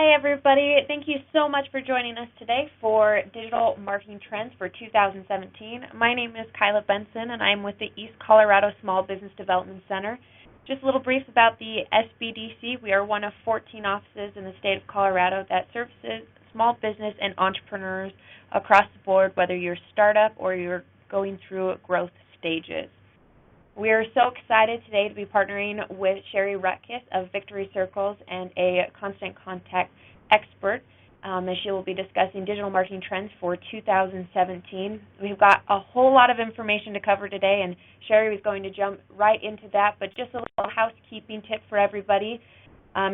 Hi, everybody. Thank you so much for joining us today for Digital Marketing Trends for 2017. My name is Kyla Benson, and I'm with the East Colorado Small Business Development Center. Just a little brief about the SBDC. We are one of 14 offices in the state of Colorado that services small business and entrepreneurs across the board, whether you're a startup or you're going through growth stages. We are so excited today to be partnering with Sherry Rutkiss of Victory Circles and a Constant Contact expert, as she will be discussing digital marketing trends for 2017. We've got a whole lot of information to cover today, and Sherry was going to jump right into that, but just a little housekeeping tip for everybody.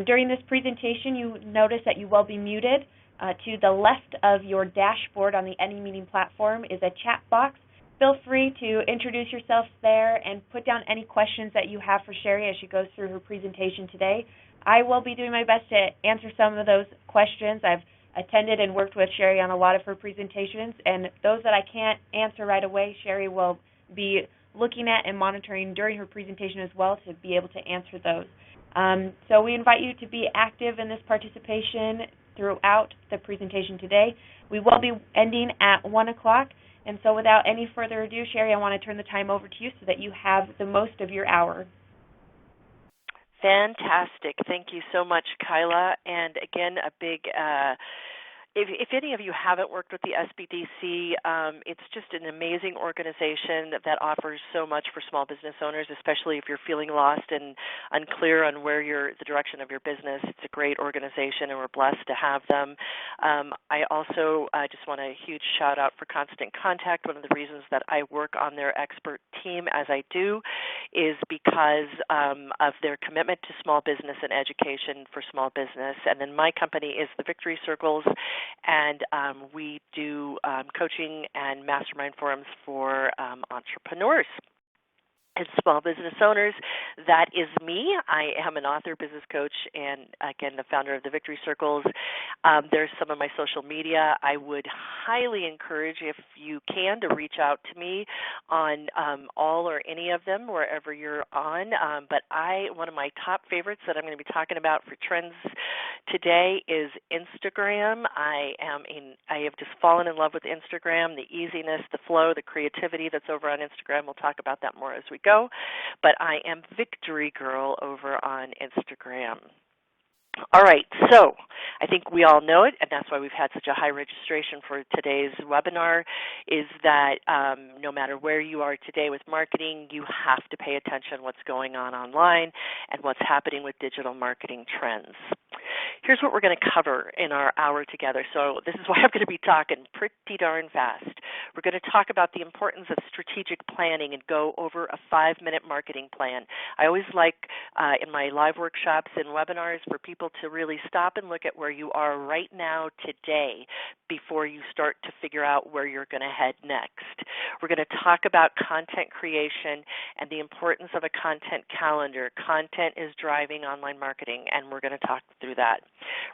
During this presentation, you notice that you will be muted. To the left of your dashboard on the AnyMeeting platform is a chat box. Feel free to introduce yourself there and put down any questions that you have for Sherry as she goes through her presentation today. I will be doing my best to answer some of those questions. I've attended and worked with Sherry on a lot of her presentations, and those that I can't answer right away, Sherry will be looking at and monitoring during her presentation as well to be able to answer those. So we invite you to be active in this participation throughout the presentation today. We will be ending at 1 o'clock. And so without any further ado, Sherry, I want to turn the time over to you so that you have the most of your hour. Fantastic. Thank you so much, Kyla. And again, a big if any of you haven't worked with the SBDC, it's just an amazing organization that offers so much for small business owners, especially if you're feeling lost and unclear on where the direction of your business. It's a great organization, and we're blessed to have them. I also just want a huge shout out for Constant Contact. One of the reasons that I work on their expert team as I do is because of their commitment to small business and education for small business. And then my company is the Victory Circles, and we do coaching and mastermind forums for entrepreneurs and small business owners. That is me. I am an author, business coach, and again, the founder of the Victory Circles. There's some of my social media. I would highly encourage, if you can, to reach out to me on all or any of them, wherever you're on. But one of my top favorites that I'm going to be talking about for trends today is Instagram. I have just fallen in love with Instagram, the easiness, the flow, the creativity that's over on Instagram. We'll talk about that more as we go. But I am Victory Girl over on Instagram. All right, so I think we all know it, and that's why we've had such a high registration for today's webinar, is that no matter where you are today with marketing, you have to pay attention to what's going on online and what's happening with digital marketing trends. Here's what we're going to cover in our hour together. So this is why I'm going to be talking pretty darn fast. We're going to talk about the importance of strategic planning and go over a 5-minute marketing plan. I always like in my live workshops and webinars for people to really stop and look at where you are right now today before you start to figure out where you're going to head next. We're going to talk about content creation and the importance of a content calendar. Content is driving online marketing, and we're going to talk through that.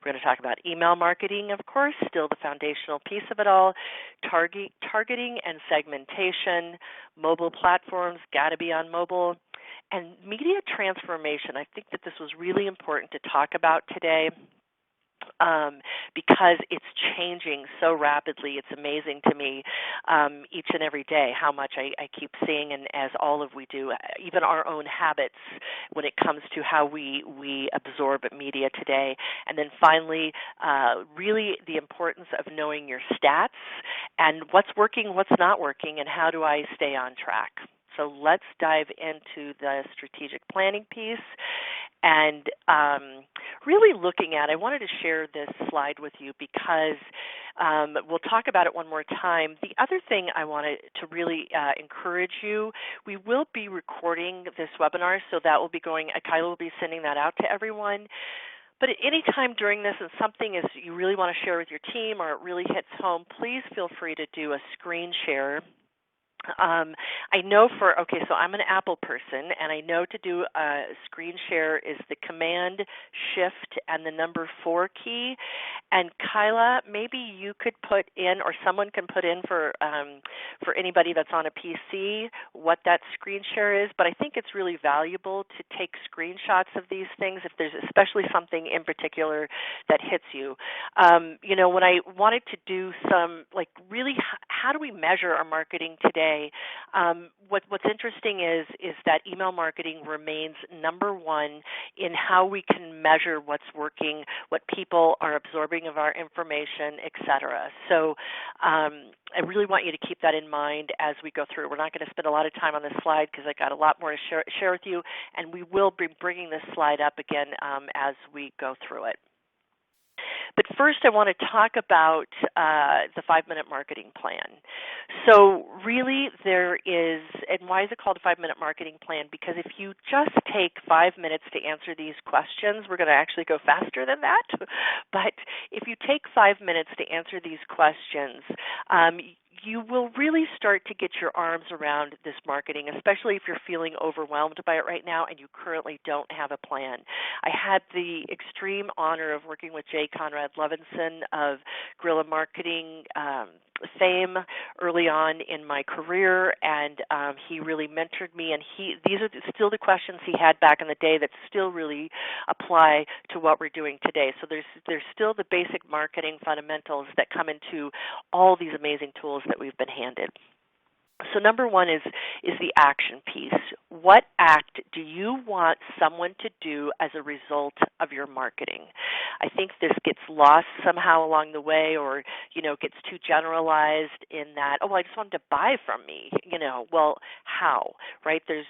We're going to talk about email marketing, of course, still the foundational piece of it all, targeting and segmentation, mobile platforms, got to be on mobile, and media transformation. I think that this was really important to talk about today because it's changing so rapidly. It's amazing to me each and every day how much I keep seeing, and as all of we do, even our own habits when it comes to how we absorb media today. And then finally, really the importance of knowing your stats and what's working, what's not working, and how do I stay on track. So let's dive into the strategic planning piece. And really looking at, I wanted to share this slide with you because we'll talk about it one more time. The other thing I wanted to really encourage you, we will be recording this webinar, so that will be going, Kyla will be sending that out to everyone. But at any time during this and something is you really want to share with your team or it really hits home, please feel free to do a screen share I know so I'm an Apple person, and I know to do a screen share is the Command Shift and the number 4 key. And Kyla, maybe you could put in, or someone can put in for anybody that's on a PC, what that screen share is. But I think it's really valuable to take screenshots of these things if there's especially something in particular that hits you. When I wanted to do some, like, really, how do we measure our marketing today? What's interesting is that email marketing remains number one in how we can measure what's working, what people are absorbing of our information, et cetera. So I really want you to keep that in mind as we go through. We're not going to spend a lot of time on this slide because I got a lot more to share with you, and we will be bringing this slide up again as we go through it. But first, I want to talk about the 5-minute marketing plan. So really there is, and why is it called a 5-minute marketing plan? Because if you just take 5 minutes to answer these questions, we're going to actually go faster than that. But if you take 5 minutes to answer these questions, you will really start to get your arms around this marketing, especially if you're feeling overwhelmed by it right now and you currently don't have a plan. I had the extreme honor of working with Jay Conrad Levinson of Guerrilla Marketing fame early on in my career, and he really mentored me, and these are still the questions he had back in the day that still really apply to what we're doing today. So there's still the basic marketing fundamentals that come into all these amazing tools that we've been handed. So number one is the action piece. What act do you want someone to do as a result of your marketing? I think this gets lost somehow along the way, or gets too generalized in that, I just want them to buy from me. Well, how? Right? There's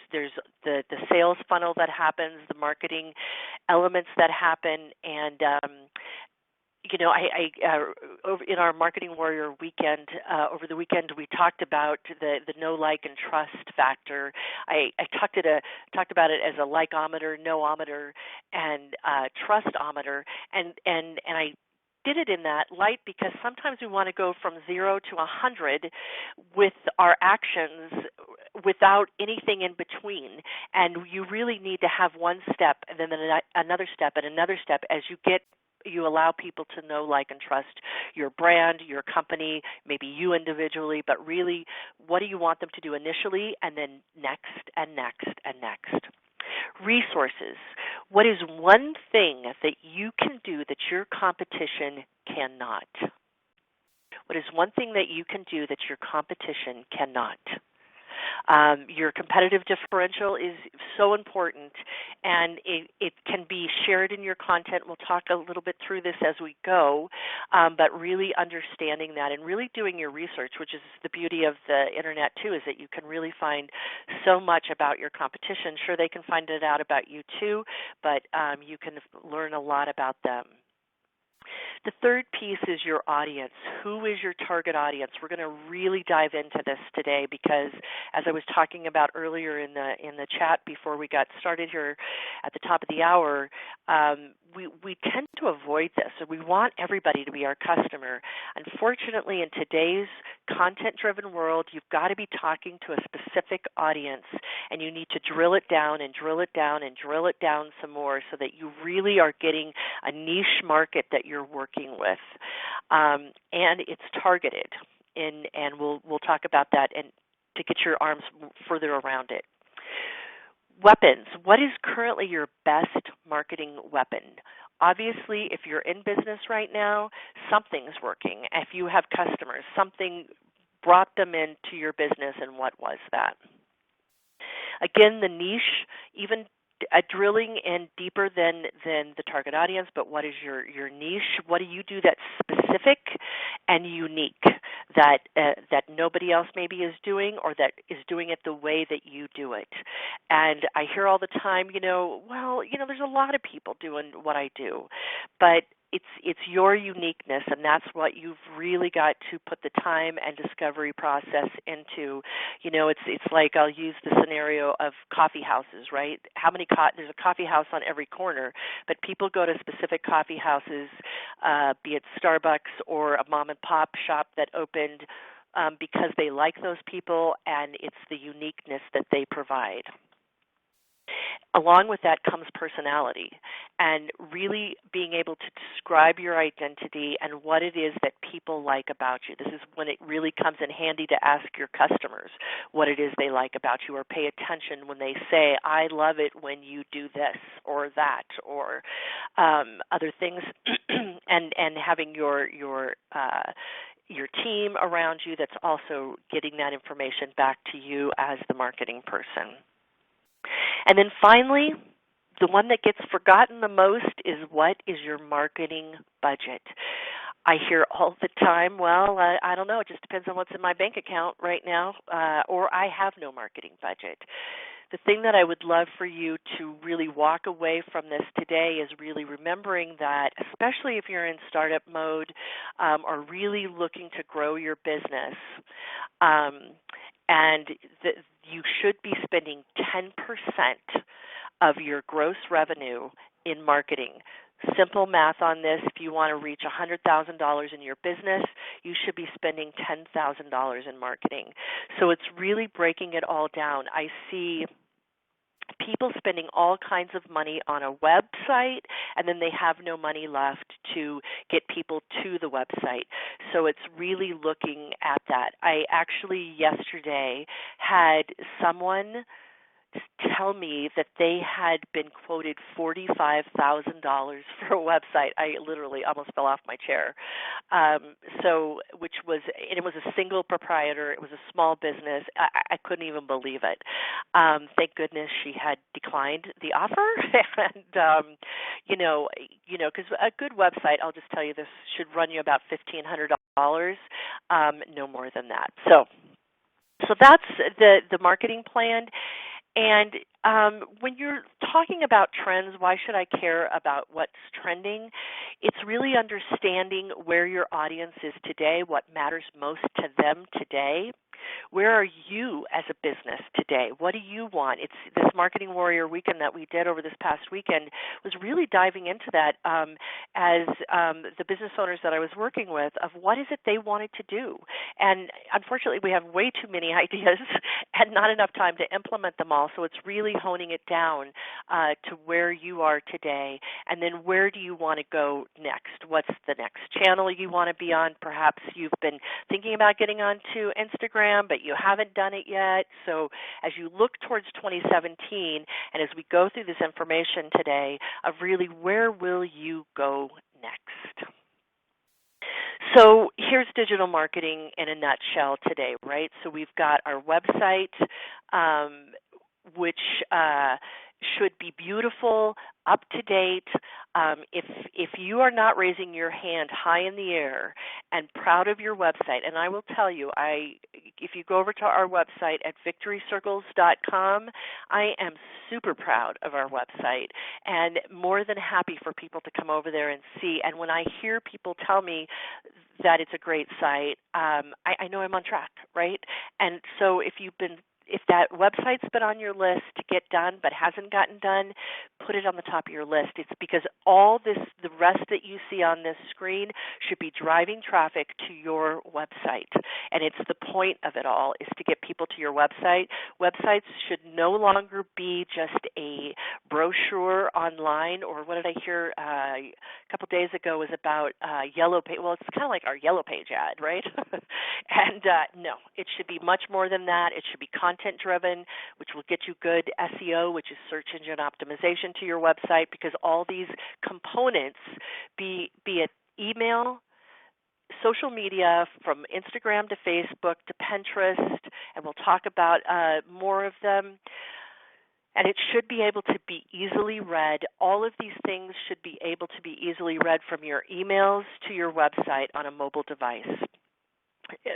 the sales funnel that happens, the marketing elements that happen, and over in our Marketing Warrior weekend, over the weekend, we talked about the know, like, and trust factor. I talked about it as a likeometer, know-ometer, and trustometer, and I did it in that light because sometimes we want to go from 0 to 100 with our actions without anything in between, and you really need to have one step and then another step and another step as you allow people to know, like, and trust your brand, your company, maybe you individually, but really, what do you want them to do initially, and then next and next and next. Resources. What is one thing that you can do that your competition cannot? What is one thing that you can do that your competition cannot? Your competitive differential is so important, and it can be shared in your content. We'll talk a little bit through this as we go, but really understanding that and really doing your research, which is the beauty of the Internet, too, is that you can really find so much about your competition. Sure, they can find it out about you, too, but you can learn a lot about them. The third piece is your audience. Who is your target audience? We're going to really dive into this today because, as I was talking about earlier in the chat before we got started here at the top of the hour, we tend to avoid this. So we want everybody to be our customer. Unfortunately, in today's content-driven world, you've got to be talking to a specific audience, and you need to drill it down and drill it down and drill it down some more so that you really are getting a niche market that you're working with, and it's targeted. And we'll talk about that and to get your arms further around it. Weapons. What is currently your best marketing weapon? Obviously, if you're in business right now, something's working. If you have customers, something brought them into your business, and what was that? Again, the niche, even drilling in deeper than the target audience, but what is your niche? What do you do that's specific and unique that nobody else maybe is doing, or that is doing it the way that you do it? And I hear all the time, there's a lot of people doing what I do, but it's your uniqueness, and that's what you've really got to put the time and discovery process into. It's like, I'll use the scenario of coffee houses, right? There's a coffee house on every corner, but people go to specific coffee houses, be it Starbucks or a mom and pop shop that opened because they like those people and it's the uniqueness that they provide. Along with that comes personality and really being able to describe your identity and what it is that people like about you. This is when it really comes in handy to ask your customers what it is they like about you, or pay attention when they say, I love it when you do this or that, or other things, and having your team around you that's also getting that information back to you as the marketing person. And then finally, the one that gets forgotten the most is, what is your marketing budget? I hear all the time, well, I don't know, it just depends on what's in my bank account right now, or I have no marketing budget. The thing that I would love for you to really walk away from this today is really remembering that, especially if you're in startup mode or really looking to grow your business, and you should be spending 10% of your gross revenue in marketing. Simple math on this: if you want to reach $100,000 in your business, you should be spending $10,000 in marketing. So it's really breaking it all down. I see people spending all kinds of money on a website, and then they have no money left to get people to the website. So it's really looking at that. I actually yesterday had someone tell me that they had been quoted $45,000 for a website. I literally almost fell off my chair. And it was a single proprietor. It was a small business. I couldn't even believe it. Thank goodness she had declined the offer. And because a good website, I'll just tell you, this should run you about $1,500, no more than that. So that's the marketing plan. And when you're talking about trends, why should I care about what's trending? It's really understanding where your audience is today, what matters most to them today. Where are you as a business today? What do you want? It's this Marketing Warrior Weekend that we did over this past weekend was really diving into that as the business owners that I was working with, of what is it they wanted to do. And unfortunately, we have way too many ideas and not enough time to implement them all. So it's really honing it down to where you are today, and then where do you want to go next? What's the next channel you want to be on? Perhaps you've been thinking about getting onto Instagram, but you haven't done it yet. So as you look towards 2017, and as we go through this information today, of really where will you go next? So here's digital marketing in a nutshell today, right? So we've got our website, which should be beautiful, up to date. If you are not raising your hand high in the air and proud of your website, and I will tell you, if you go over to our website at victorycircles.com, I am super proud of our website and more than happy for people to come over there and see. And when I hear people tell me that it's a great site, I know I'm on track, right? And so if that website's been on your list to get done but hasn't gotten done, put it on the top of your list. It's because the rest that you see on this screen should be driving traffic to your website. And it's the point of it all, is to get people to your website. Websites should no longer be just a brochure online, or what did I hear a couple days ago was about Yellow Page. Well, it's kind of like our Yellow Page ad, right? And no, it should be much more than that. It should be content-driven, which will get you good SEO, which is search engine optimization, to your website, because all these components, be it email, social media, from Instagram to Facebook to Pinterest, and we'll talk about more of them, and it should be able to be easily read. All of these things should be able to be easily read, from your emails to your website on a mobile device.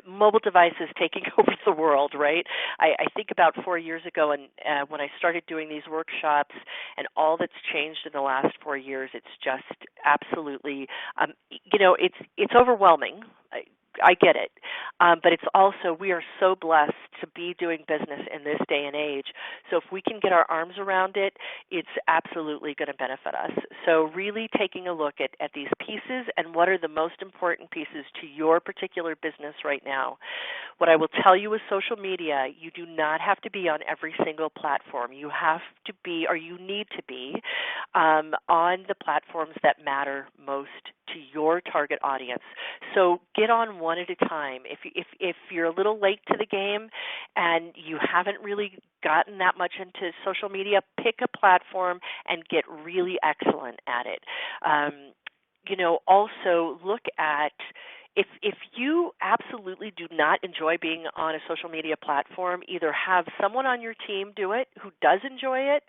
Mobile devices taking over the world, right? I think about 4 years ago, and when I started doing these workshops, and all that's changed in the last 4 years, it's just absolutely, it's overwhelming. I get it. But it's also, we are so blessed to be doing business in this day and age. So if we can get our arms around it, it's absolutely going to benefit us. So really taking a look at these pieces and what are the most important pieces to your particular business right now. What I will tell you with social media, you do not have to be on every single platform. You have to be, or you need to be, on the platforms that matter most to your target audience. So get on one at a time. If you're a little late to the game and you haven't really gotten that much into social media, pick a platform and get really excellent at it. Also look at if you absolutely do not enjoy being on a social media platform, either have someone on your team do it who does enjoy it,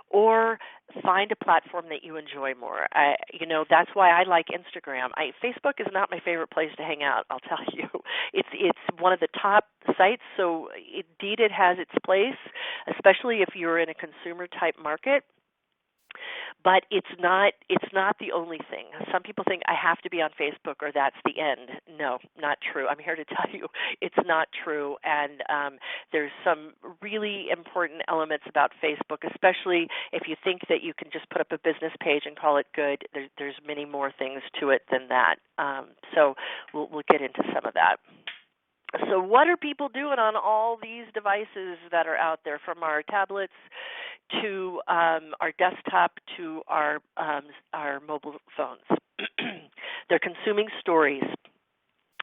or find a platform that you enjoy more. That's why I like Instagram. Facebook is not my favorite place to hang out, I'll tell you. It's one of the top sites, so indeed it has its place, especially if you're in a consumer type market. But it's not the only thing. Some people think I have to be on Facebook or that's the end. No, not true. I'm here to tell you it's not true. And there's some really important elements about Facebook, especially if you think that you can just put up a business page and call it good. There's many more things to it than that. So we'll get into some of that. So what are people doing on all these devices that are out there, from our tablets to our desktop to our mobile phones? They're consuming stories.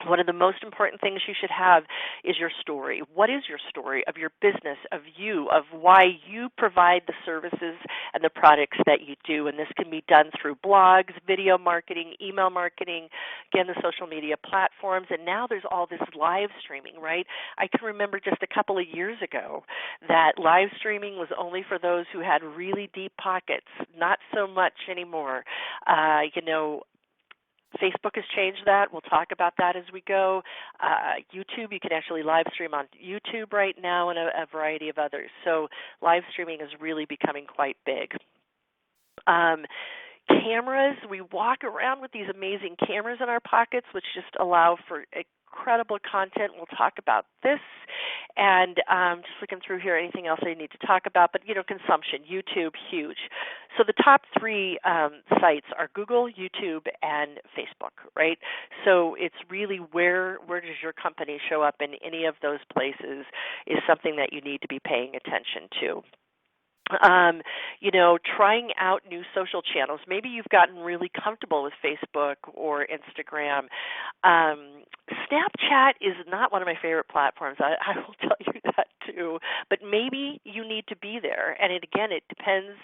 One of the most important things you should have is your story. What is your story of your business, of you, of why you provide the services and the products that you do? And this can be done through blogs, video marketing, email marketing, again, the social media platforms. And now there's all this live streaming, right? I can remember just a couple of years ago that live streaming was only for those who had really deep pockets. Not so much anymore. Facebook has changed that. We'll talk about that as we go. YouTube, you can actually live stream on YouTube right now, and a variety of others. So live streaming is really becoming quite big. Cameras, we walk around with these amazing cameras in our pockets, which just allow for incredible content. We'll talk about this. And just looking through here, anything else I need to talk about? But, consumption, YouTube, huge. So the top three sites are Google, YouTube, and Facebook, right? So it's really where does your company show up in any of those places is something that you need to be paying attention to. Trying out new social channels. Maybe you've gotten really comfortable with Facebook or Instagram. Snapchat is not one of my favorite platforms. I will tell you that too. But maybe you need to be there. And it depends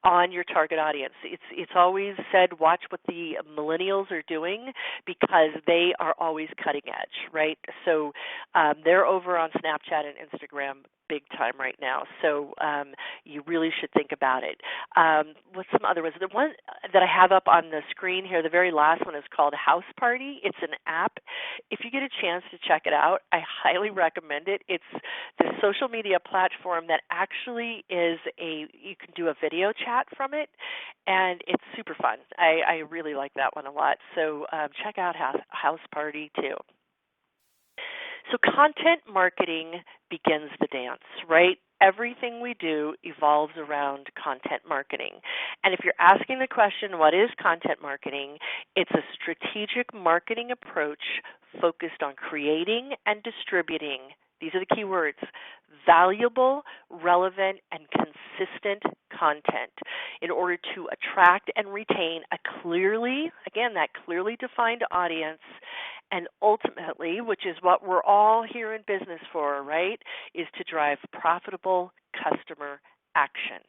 on your target audience. It's always said, watch what the millennials are doing because they are always cutting edge, right? So they're over on Snapchat and Instagram big time right now. So you really should think about it. What's some other ones? The one that I have up on the screen here, the very last one, is called House Party. It's an app. If you get a chance to check it out, I highly recommend it. It's the social media platform that actually you can do a video chat from it, and it's super fun. I really like that one a lot. So check out House Party too. So content marketing begins the dance, right? Everything we do evolves around content marketing. And if you're asking the question, what is content marketing? It's a strategic marketing approach focused on creating and distributing, these are the key words, valuable, relevant, and consistent content in order to attract and retain that clearly defined audience, and ultimately, which is what we're all here in business for, right, is to drive profitable customer action.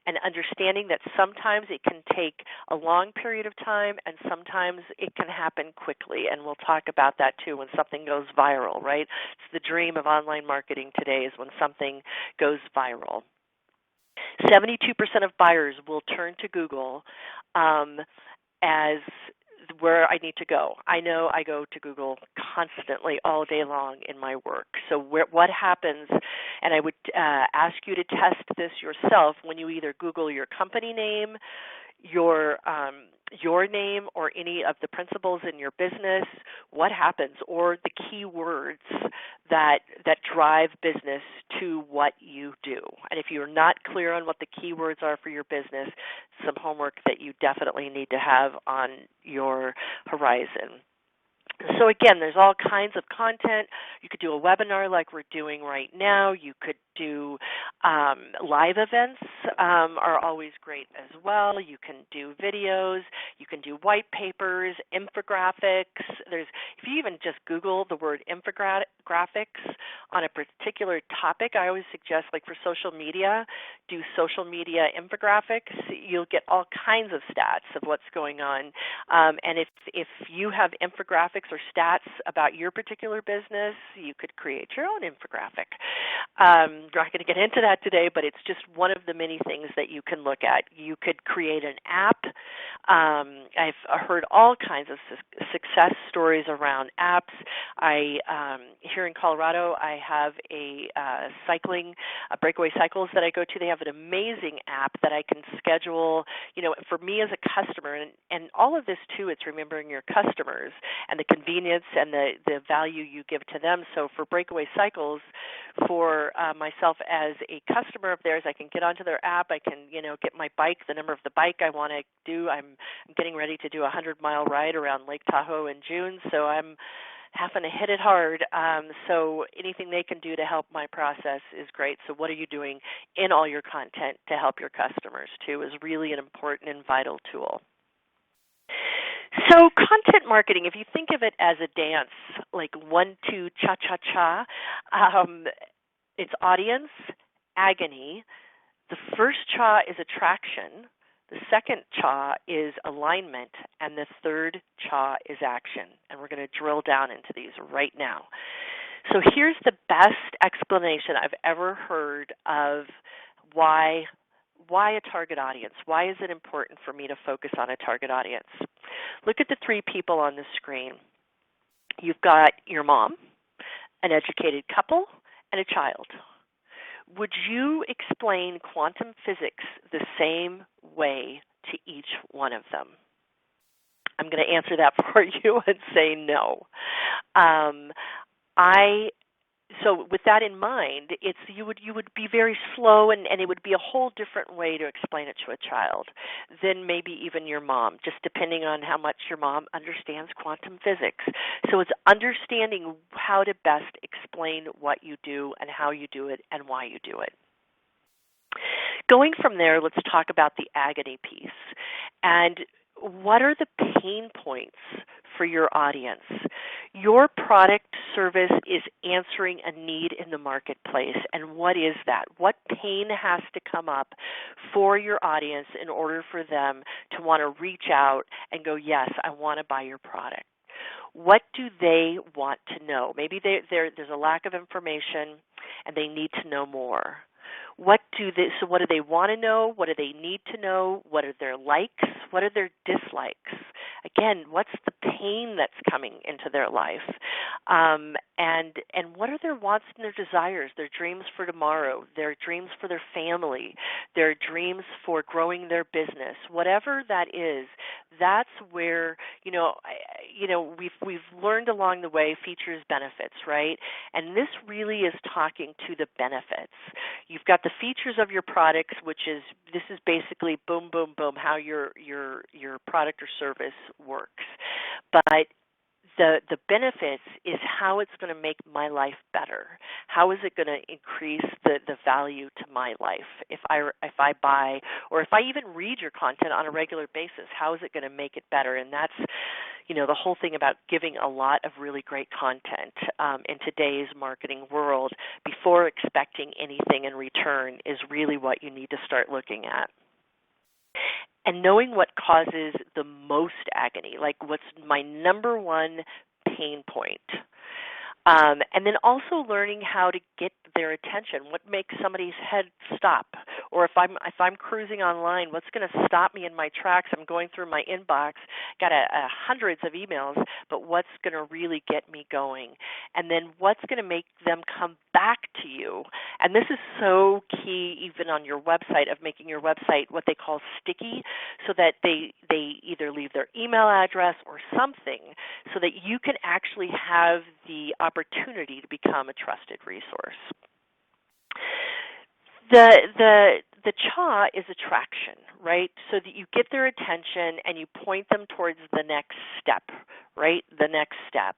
And understanding that sometimes it can take a long period of time and sometimes it can happen quickly. And we'll talk about that too when something goes viral, right? It's the dream of online marketing today is when something goes viral. 72% of buyers will turn to Google as where I need to go. I know I go to Google constantly all day long in my work. So what happens, and I would ask you to test this yourself when you either Google your company name, your name or any of the principles in your business, what happens, or the keywords that drive business to what you do. And if you're not clear on what the keywords are for your business, some homework that you definitely need to have on your horizon. So again, there's all kinds of content. You could do a webinar like we're doing right now. You could do live events are always great as well. You can do videos. You can do white papers, infographics. If you even just Google the word infographics on a particular topic, I always suggest, like for social media, do social media infographics. You'll get all kinds of stats of what's going on. And if you have infographics or stats about your particular business, you could create your own infographic. We're not going to get into that today, but it's just one of the many things that you can look at. You could create an app. I've heard all kinds of success stories around apps. Here in Colorado, I have a Breakaway Cycles that I go to. They have an amazing app that I can schedule, for me as a customer. And all of this, too, it's remembering your customers and the convenience and the value you give to them. So for Breakaway Cycles, for myself as a customer of theirs, I can get onto their app. I can, get my bike, the number of the bike I want to do. I'm getting ready to do a 100-mile ride around Lake Tahoe in June, so I'm having to hit it hard. So anything they can do to help my process is great. So what are you doing in all your content to help your customers, too, is really an important and vital tool. So content marketing, if you think of it as a dance, like 1, 2, cha-cha-cha, it's audience, agony. The first cha is attraction. The second cha is alignment. And the third cha is action. And we're going to drill down into these right now. So here's the best explanation I've ever heard of why a target audience. Why is it important for me to focus on a target audience? Look at the 3 people on the screen. You've got your mom, an educated couple, and a child. Would you explain quantum physics the same way to each one of them? I'm going to answer that for you and say no. So with that in mind, you would be very slow, and it would be a whole different way to explain it to a child than maybe even your mom, just depending on how much your mom understands quantum physics. So it's understanding how to best explain what you do and how you do it and why you do it. Going from there, let's talk about the agony piece. And what are the pain points for your audience? Your product service is answering a need in the marketplace, and what is that? What pain has to come up for your audience in order for them to want to reach out and go, yes, I want to buy your product? What do they want to know? Maybe there's a lack of information and they need to know more. So what do they want to know? What do they need to know? What are their likes? What are their dislikes? Again, what's the pain that's coming into their life? And what are their wants and their desires, their dreams for tomorrow, their dreams for their family, their dreams for growing their business? Whatever that is, that's where, we've learned along the way features, benefits, right? And this really is talking to the benefits. You've got the features of your products, this is basically boom, boom, boom, how your product or service works. But the benefits is how it's going to make my life better. How is it going to increase the value to my life if I buy, or if I even read your content on a regular basis? How is it going to make it better? And that's the whole thing about giving a lot of really great content in today's marketing world before expecting anything in return is really what you need to start looking at. And knowing what causes the most agony, like what's my number one pain point. And then also learning how to get their attention, what makes somebody's head stop Or if I'm cruising online, what's going to stop me in my tracks? I'm going through my inbox, got hundreds of emails, but what's going to really get me going? And then what's going to make them come back to you? And this is so key even on your website, of making your website what they call sticky, so that they either leave their email address or something, so that you can actually have the opportunity to become a trusted resource. The CHA is attraction, right? So that you get their attention and you point them towards the next step, right? The next step.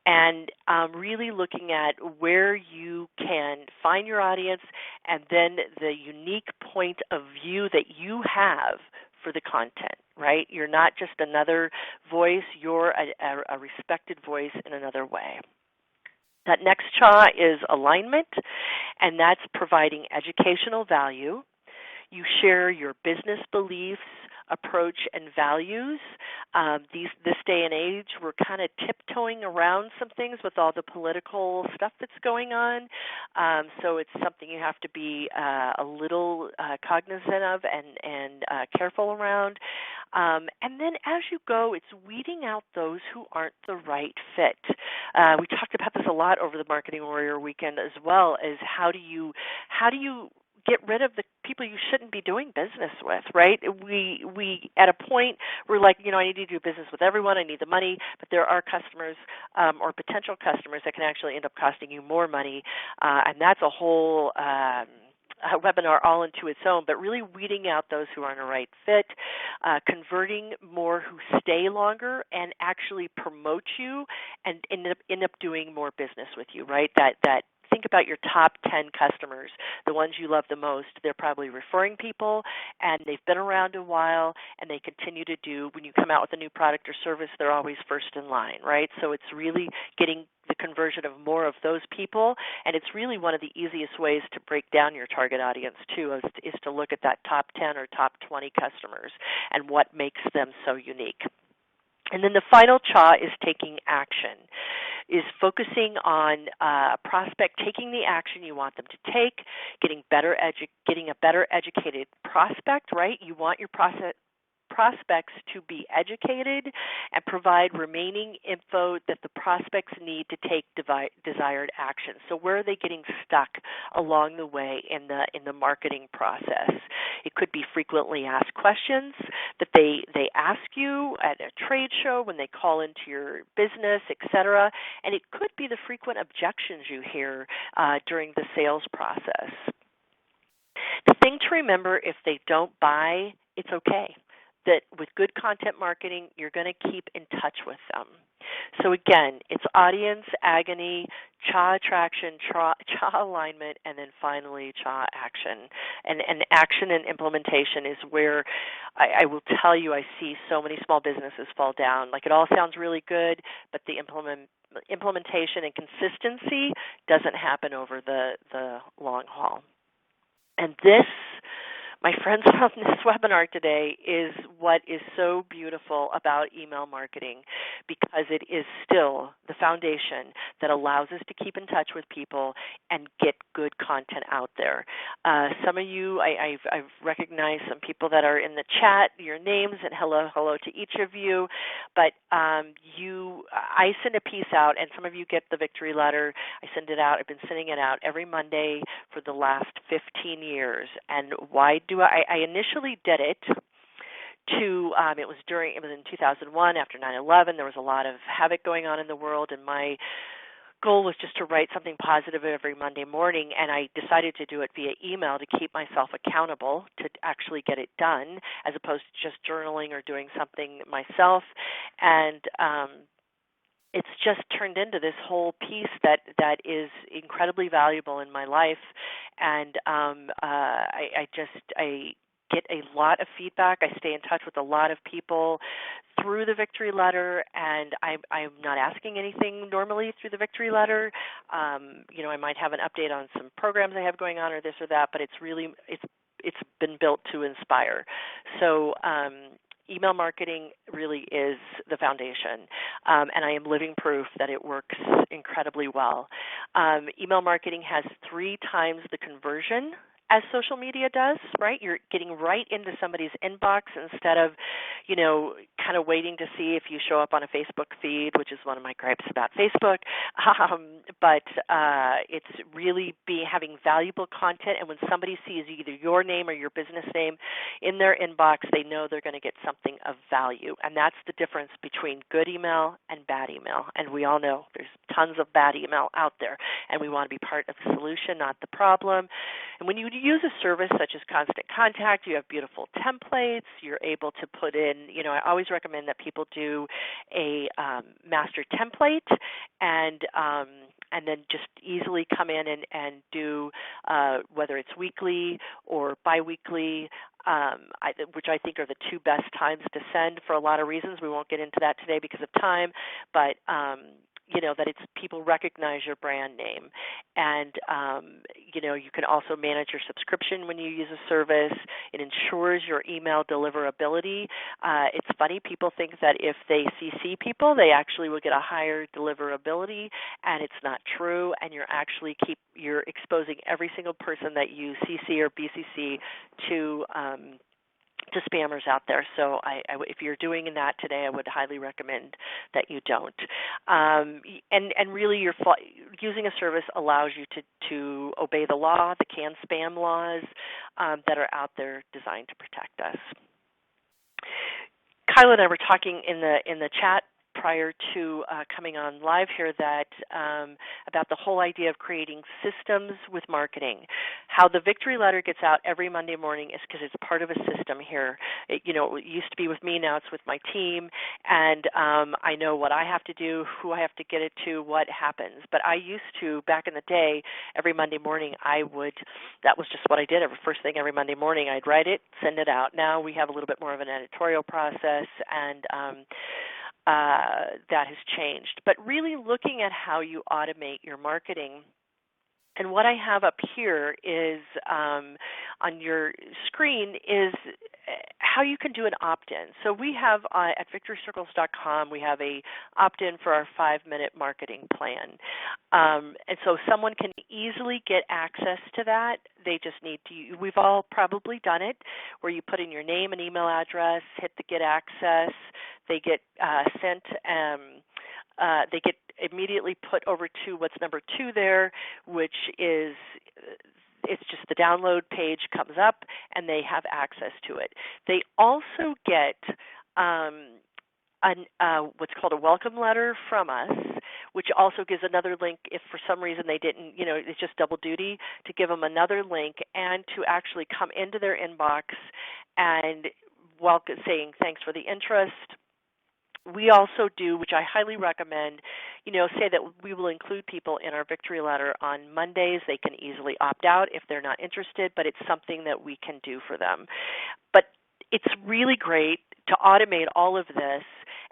And really looking at where you can find your audience, and then the unique point of view that you have for the content, right? You're not just another voice, you're a respected voice in another way. That next CHA is alignment, and that's providing educational value. You share your business beliefs, approach, and values. This day and age, we're kind of tiptoeing around some things with all the political stuff that's going on. So it's something you have to be a little cognizant of and careful around. And then as you go, it's weeding out those who aren't the right fit. We talked about this a lot over the Marketing Warrior weekend as well, as how do you get rid of the people you shouldn't be doing business with, right? We at a point we're like, I need to do business with everyone. I need the money, but there are customers or potential customers that can actually end up costing you more money, and that's a whole a webinar all into its own, but really weeding out those who aren't a right fit, converting more who stay longer and actually promote you and end up doing more business with you, right? That think about your top 10 customers, the ones you love the most. They're probably referring people, and they've been around a while, and they continue to do. When you come out with a new product or service, they're always first in line, right? So it's really getting the conversion of more of those people, and it's really one of the easiest ways to break down your target audience, too, is to look at that top 10 or top 20 customers and what makes them so unique. And then the final CHA is taking action, is focusing on a prospect, taking the action you want them to take, getting a better educated prospect, right? You want your prospects to be educated and provide remaining info that the prospects need to take desired action. So where are they getting stuck along the way in the marketing process? It could be frequently asked questions that they ask you at a trade show, when they call into your business, etc. And it could be the frequent objections you hear during the sales process. The thing to remember, if they don't buy, it's okay. That with good content marketing, you're going to keep in touch with them. So again, it's audience, agony, CHA attraction, CHA alignment, and then finally CHA action. And action and implementation is where I will tell you I see so many small businesses fall down. Like, it all sounds really good, but the implementation and consistency doesn't happen over the long haul. And this, my friends, on this webinar today is what is so beautiful about email marketing, because it is still the foundation that allows us to keep in touch with people and get good content out there. Some of you, I've recognized some people that are in the chat, your names, and hello to each of you. But I send a piece out, and some of you get the victory letter. I send it out. I've been sending it out every Monday for the last 15 years. And why do I initially did it to, it was in 2001 after 9/11. There was a lot of havoc going on in the world, and my goal was just to write something positive every Monday morning, and I decided to do it via email to keep myself accountable to actually get it done, as opposed to just journaling or doing something myself. And it's just turned into this whole piece that is incredibly valuable in my life, and I get a lot of feedback. I stay in touch with a lot of people through the victory letter, and I'm not asking anything normally through the victory letter. I might have an update on some programs I have going on or this or that, but it's been built to inspire. So email marketing really is the foundation, and I am living proof that it works incredibly well. Email marketing has 3 times the conversion as social media does, right? You're getting right into somebody's inbox instead of, kind of waiting to see if you show up on a Facebook feed, which is one of my gripes about Facebook. But it's really having valuable content, and when somebody sees either your name or your business name in their inbox, they know they're going to get something of value. And that's the difference between good email and bad email. And we all know there's tons of bad email out there, and we want to be part of the solution, not the problem. And when you use a service such as Constant Contact, you have beautiful templates. You're able to put in, I always recommend that people do a master template and then just easily come in and do whether it's weekly or biweekly, which I think are the two best times to send for a lot of reasons. We won't get into that today because of time, but that it's people recognize your brand name. And, you can also manage your subscription when you use a service. It ensures your email deliverability. It's funny, people think that if they CC people, they actually will get a higher deliverability, and it's not true. And you're exposing every single person that you CC or BCC to spammers out there. So if you're doing that today, I would highly recommend that you don't. And really, using a service allows you to obey the law, the CAN spam laws that are out there designed to protect us. Kyla and I were talking in the chat prior to coming on live here about the whole idea of creating systems with marketing. How the Victory Letter gets out every Monday morning is because it's part of a system here. It used to be with me, now it's with my team, and I know what I have to do, who I have to get it to, what happens. But I used to, back in the day, every Monday morning that was just what I did. First thing every Monday morning, I'd write it, send it out. Now we have a little bit more of an editorial process, and that has changed. But really looking at how you automate your marketing. And what I have up here is on your screen is how you can do an opt-in. So we have at victorycircles.com, we have a opt-in for our 5-minute marketing plan. And so someone can easily get access to that. They just need to, we've all probably done it, where you put in your name and email address, hit the get access, they get sent, they get immediately put over to what's number 2 there, which is it's just the download page comes up and they have access to it. They also get what's called a welcome letter from us, which also gives another link if for some reason they didn't, it's just double duty to give them another link and to actually come into their inbox and saying thanks for the interest. We also do, which I highly recommend, say that we will include people in our Victory Letter on Mondays. They can easily opt out if they're not interested, but it's something that we can do for them. But it's really great to automate all of this.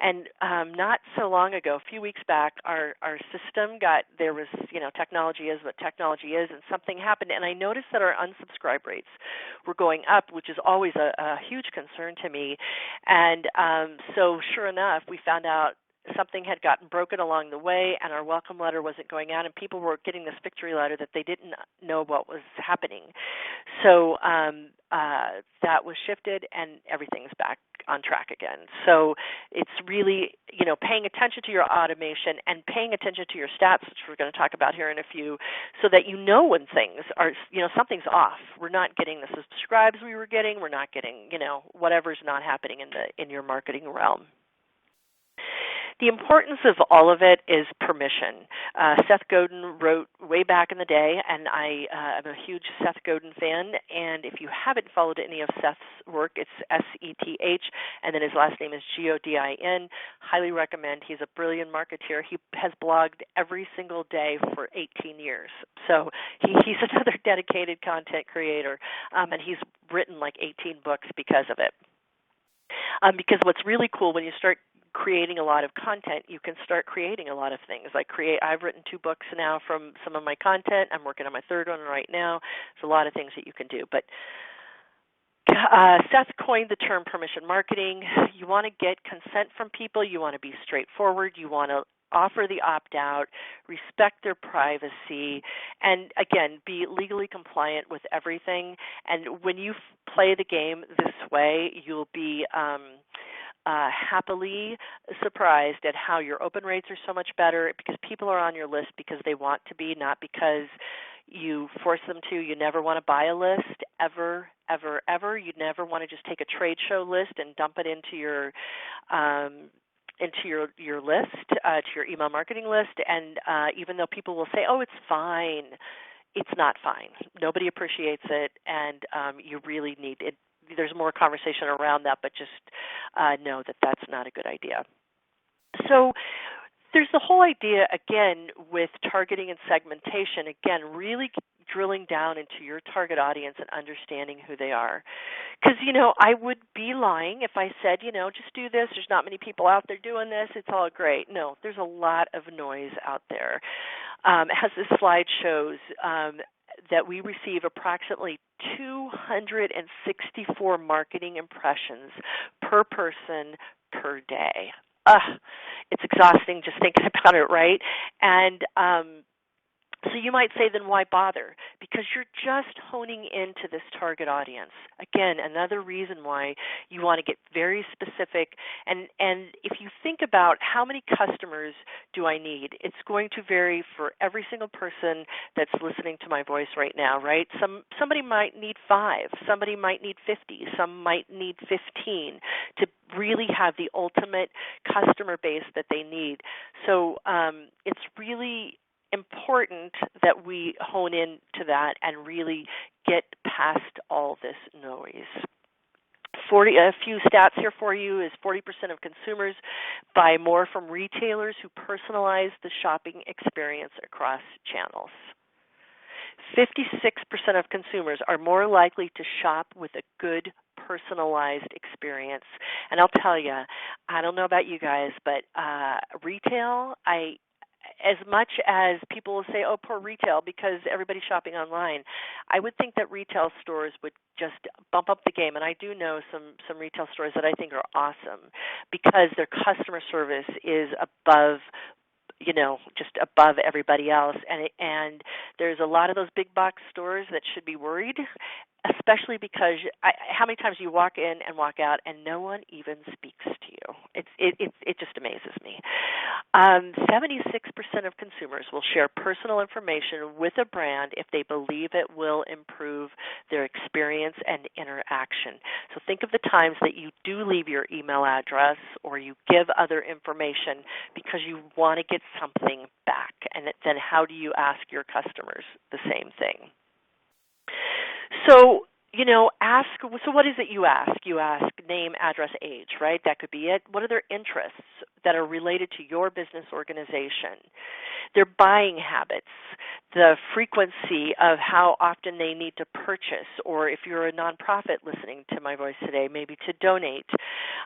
And not so long ago, a few weeks back, our system there was, technology is what technology is, and something happened. And I noticed that our unsubscribe rates were going up, which is always a huge concern to me. And so sure enough, we found out something had gotten broken along the way, and our welcome letter wasn't going out, and people were getting this Victory Letter that they didn't know what was happening. So that was shifted, and everything's back on track again. So it's really, paying attention to your automation and paying attention to your stats, which we're going to talk about here in a few, so that when things are, something's off. We're not getting the subscribes we were getting. We're not getting, whatever's not happening in your marketing realm. The importance of all of it is permission. Seth Godin wrote way back in the day, and I am a huge Seth Godin fan, and if you haven't followed any of Seth's work, it's S-E-T-H, and then his last name is G-O-D-I-N. Highly recommend. He's a brilliant marketeer. He has blogged every single day for 18 years. So he's another dedicated content creator, and he's written like 18 books because of it. Because what's really cool when you start creating a lot of content, you can start creating a lot of things. I've written 2 books now from some of my content. I'm working on my 3rd one right now. There's a lot of things that you can do. But Seth coined the term permission marketing. You want to get consent from people. You want to be straightforward. You want to offer the opt-out, respect their privacy, and again, be legally compliant with everything. And when you play the game this way, you'll be happily surprised at how your open rates are so much better because people are on your list because they want to be, not because you force them to. You never want to buy a list, ever, ever, ever. You never want to just take a trade show list and dump it into your list, to your email marketing list. And even though people will say, "Oh, it's fine," it's not fine. Nobody appreciates it, and you really need it. There's more conversation around that, but just know that that's not a good idea. So there's the whole idea, again, with targeting and segmentation, again, really drilling down into your target audience and understanding who they are. Because, I would be lying if I said, just do this. There's not many people out there doing this. It's all great. No, there's a lot of noise out there. As this slide shows, that we receive approximately 264 marketing impressions per person per day. It's exhausting just thinking about it, right? And so you might say, then why bother? Because you're just honing into this target audience. Again, another reason why you want to get very specific. And if you think about how many customers do I need, it's going to vary for every single person that's listening to my voice right now, right? Somebody might need 5, somebody might need 50, some might need 15 to really have the ultimate customer base that they need. So it's really important that we hone in to that and really get past all this noise. A few stats here for you is 40% of consumers buy more from retailers who personalize the shopping experience across channels. 56% of consumers are more likely to shop with a good personalized experience. And I'll tell you, I don't know about you guys, but retail, as much as people will say, "Oh, poor retail," because everybody's shopping online, I would think that retail stores would just bump up the game. And I do know some retail stores that I think are awesome because their customer service is above, just above everybody else. And there's a lot of those big box stores that should be worried, especially because how many times you walk in and walk out and no one even speaks to you. It just amazes me. 76% of consumers will share personal information with a brand if they believe it will improve their experience and interaction. So think of the times that you do leave your email address or you give other information because you want to get something back. And then how do you ask your customers the same thing? So, so what is it you ask? You ask name, address, age, right? That could be it. What are their interests that are related to your business organization? Their buying habits, the frequency of how often they need to purchase, or if you're a nonprofit listening to my voice today, maybe to donate.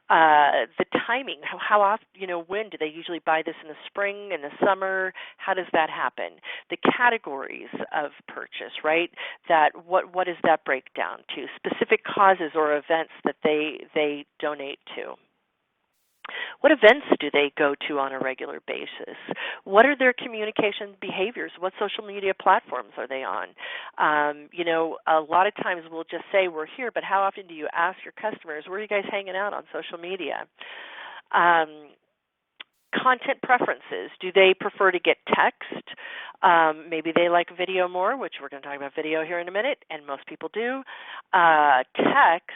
The timing, how often, when do they usually buy this, in the spring, in the summer? How does that happen? The categories of purchase, right? That what does that break down to? Specific causes or events that they donate to. What events do they go to on a regular basis? What are their communication behaviors? What social media platforms are they on? A lot of times we'll just say we're here, but how often do you ask your customers, where are you guys hanging out on social media? Content preferences. Do they prefer to get text? Maybe they like video more, which we're going to talk about video here in a minute, and most people do. Text,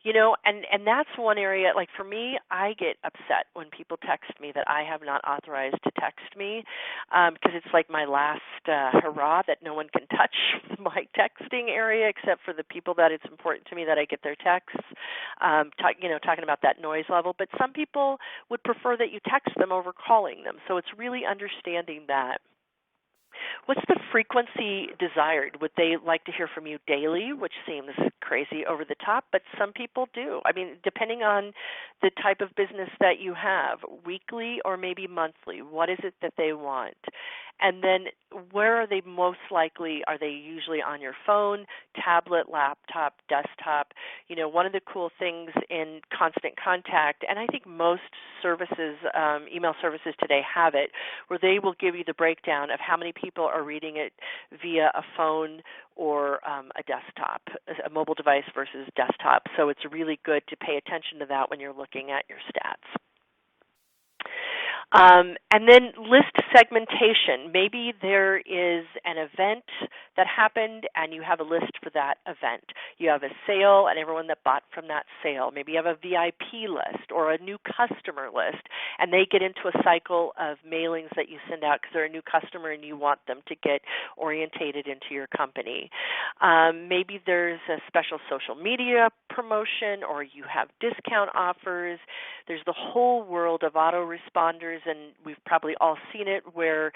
and that's one area, like for me, I get upset when people text me that I have not authorized to text me because it's like my last hurrah that no one can touch my texting area except for the people that it's important to me that I get their texts, talking about that noise level. But some people would prefer that you text them over calling them, so it's really understanding that. What's the frequency desired? Would they like to hear from you daily, which seems crazy over the top, but some people do. I mean, depending on the type of business that you have, weekly or maybe monthly, what is it that they want? And then where are they most likely? Are they usually on your phone, tablet, laptop, desktop? One of the cool things in Constant Contact, and I think most services, email services today have it, where they will give you the breakdown of how many people are reading it via a phone or a desktop, a mobile device versus desktop. So it's really good to pay attention to that when you're looking at your stats. And then list segmentation. Maybe there is an event that happened and you have a list for that event. You have a sale and everyone that bought from that sale. Maybe you have a VIP list or a new customer list, and they get into a cycle of mailings that you send out because they're a new customer and you want them to get orientated into your company. Maybe there's a special social media promotion, or you have discount offers. There's the whole world of autoresponders, and we've probably all seen it, where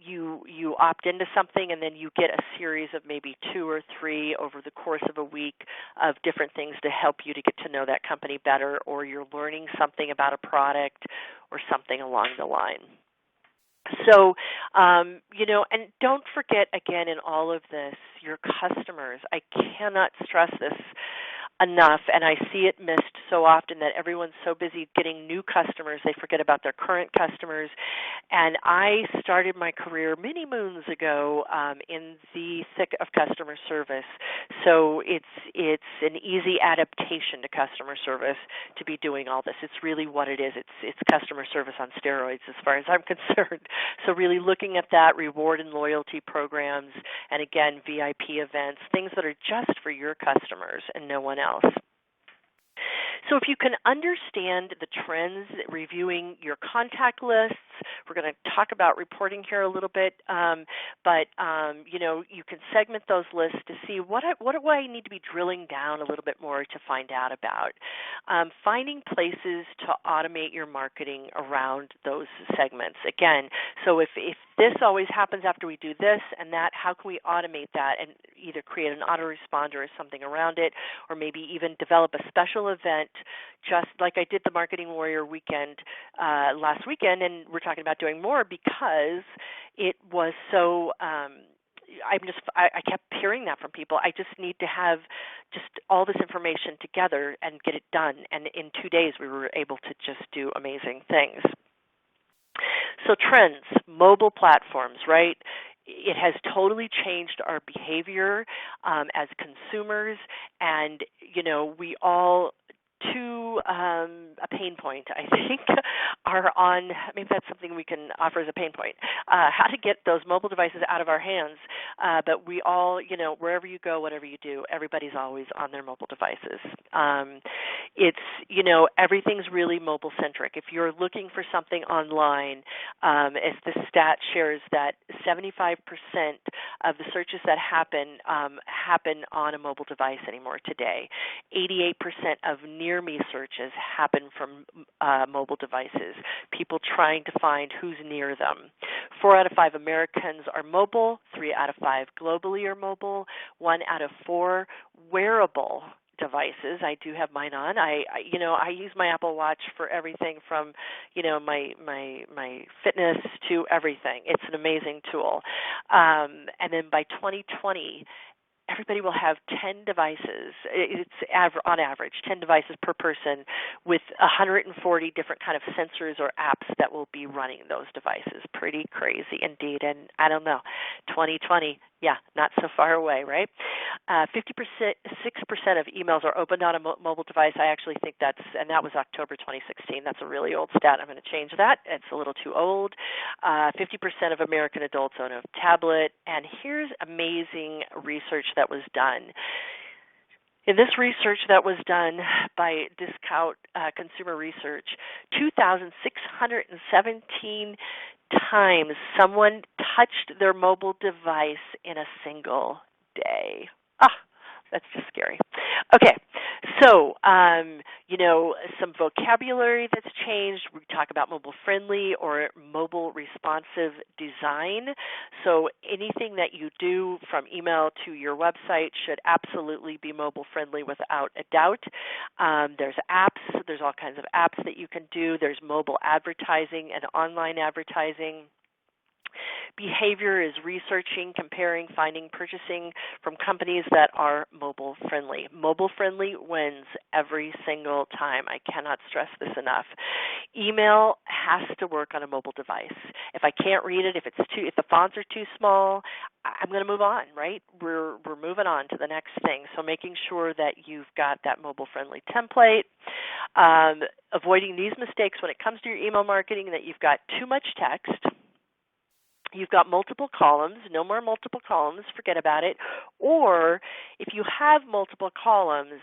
you opt into something and then you get a series of maybe 2 or 3 over the course of a week of different things to help you to get to know that company better, or you're learning something about a product or something along the line. So, and don't forget, again, in all of this, your customers. I cannot stress this enough, and I see it missed so often, that everyone's so busy getting new customers, they forget about their current customers. And I started my career many moons ago in the thick of customer service, so it's an easy adaptation to customer service to be doing all this. It's really what it is. It's customer service on steroids as far as I'm concerned. So really looking at that, reward and loyalty programs, and again, VIP events, things that are just for your customers and no one else. So if you can understand the trends, reviewing your contact lists, we're going to talk about reporting here a little bit, but you can segment those lists to see what do I need to be drilling down a little bit more to find out about. Finding places to automate your marketing around those segments. Again, so if this always happens after we do this and that, how can we automate that and either create an autoresponder or something around it, or maybe even develop a special event, just like I did the Marketing Warrior weekend last weekend, and we're talking about doing more because it was so I kept hearing that from people. I just need to have just all this information together and get it done. And in 2 days, we were able to just do amazing things. So trends, mobile platforms, right? It has totally changed our behavior as consumers, and, we all, to a pain point, I think, are on, maybe that's something we can offer as a pain point, how to get those mobile devices out of our hands. But we all, wherever you go, whatever you do, everybody's always on their mobile devices. It's, everything's really mobile-centric. If you're looking for something online, as the stat shares that 75% of the searches that happen on a mobile device anymore today. 88% of near-me searches happen from mobile devices, people trying to find who's near them. 4 out of 5 Americans are mobile, 3 out of 5 globally are mobile, 1 out of 4 wearable devices. I do have mine on. I use my Apple Watch for everything from, my fitness to everything. It's an amazing tool. And then by 2020, everybody will have 10 devices. It's on average 10 devices per person, with 140 different kind of sensors or apps that will be running those devices. Pretty crazy indeed. And I don't know, 2020, yeah, not so far away, right? 6% of emails are opened on a mobile device. I actually think that was October 2016. That's a really old stat. I'm going to change that. It's a little too old. 50% of American adults own a tablet. And here's amazing research that was done. In this research that was done by Discount Consumer Research, 2,617 times someone touched their mobile device in a single day. That's just scary. Okay, so, some vocabulary that's changed. We talk about mobile-friendly or mobile responsive design. So anything that you do from email to your website should absolutely be mobile-friendly without a doubt. There's apps. There's all kinds of apps that you can do. There's mobile advertising and online advertising. behavior is researching, comparing, finding, purchasing from companies that are mobile friendly. Mobile friendly wins every single time. I cannot stress this enough. Email has to work on a mobile device. If I can't read it, if the fonts are too small, I'm going to move on, right? We're moving on to the next thing. So making sure that you've got that mobile-friendly template, avoiding these mistakes when it comes to your email marketing, that you've got too much text, you've got multiple columns, no more multiple columns, forget about it. Or if you have multiple columns,